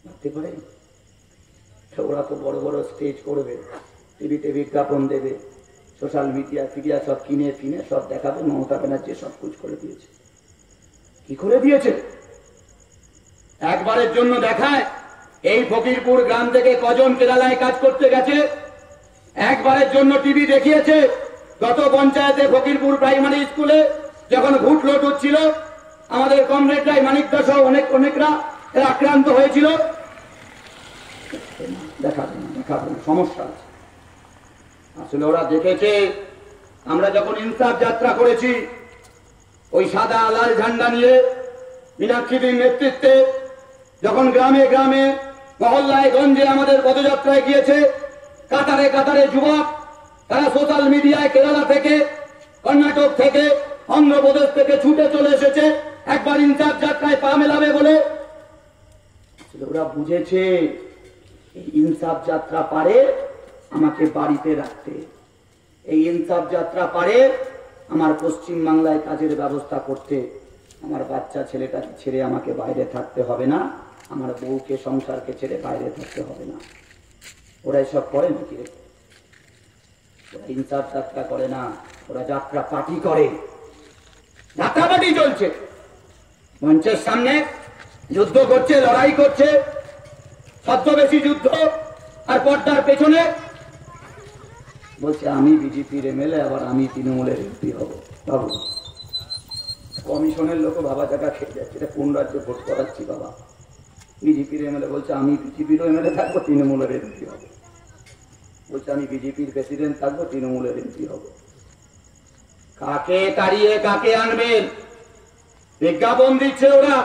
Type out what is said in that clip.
ভাবতে পারে? ওরা তো বড় বড় স্টেজ করবে, টিভিতে বিজ্ঞাপন দেবে, সোশ্যাল মিডিয়া সব কিনে ফিনে সব দেখাবে। মমতা ব্যানার্জি সব কুছ করে দিয়েছে। কি করে দিয়েছে? একবারের জন্য দেখায় এই ফকিরপুর গ্রাম থেকে কজন কেরালায় কাজ করতে গেছে, একবারের জন্য টিভি দেখিয়েছে। গত পঞ্চায়েতে ফকিরপুর প্রাইমারি স্কুলে যখন ভোট লোট হচ্ছিল, আমাদের কমরেডরাই মানিকদা সহ অনেকরা এরা আক্রান্ত হয়েছিল। দেখাবেন সমস্যা আছে। আসলে ওরা দেখেছে আমরা যখন ইনসাফ যাত্রা করেছি, ওই সাদা লাল ঝান্ডা নিয়ে মীনাক্ষীদের নেতৃত্বে যখন গ্রামে গ্রামে মহল্লায় গঞ্জে আমাদের পদযাত্রায় গিয়েছে, কাতারে কাতারে যুবক তারা সোশ্যাল মিডিয়ায় কেরালা থেকে, কর্ণাটক থেকে, অন্ধ্রপ্রদেশ থেকে ছুটে চলে এসেছে একবার ইনসাফ যাত্রায় পা মেলাবে বলে। ওরা বুঝেছে এই ইনসাফ যাত্রা পারে আমাকে বাড়িতে রাখতে, এই ইনসাফ যাত্রা পারে আমার পশ্চিম বাংলায় কাজের ব্যবস্থা করতে। আমার বাচ্চা ছেলেটাকে ছেড়ে আমাকে বাইরে থাকতে হবে না, আমার বউকে সংসারকে ছেড়ে বাইরে থাকতে হবে না। ওরা এসব করে নাকি? ওরা ইনসাফ যাত্রা করে না, ওরা যাত্রা পার্টি করে। যাত্রা পার্টি চলছে, মঞ্চের সামনে যুদ্ধ করছে, লড়াই করছে, ছদ্মবেশী যুদ্ধ। আর পর্দার পেছনে বলছে আমি বিজেপির এমএলএ, আবার আমি তৃণমূলের এমপি হব। বাবু, কমিশনের লোক বাবা জায়গা খেয়ে যাচ্ছে। এটা কোন রাজ্যে ভোট করাচ্ছি বাবা? বিজেপির এমএলএ বলছে আমি বিজেপির এমএলএ থাকবো, তৃণমূলের এমপি হব। বলছে আমি বিজেপির প্রেসিডেন্ট থাকবো, তৃণমূলের এমপি হব। কাকে তাড়িয়ে কাকে আনবেন? বিজ্ঞাপন দিচ্ছে ওরা।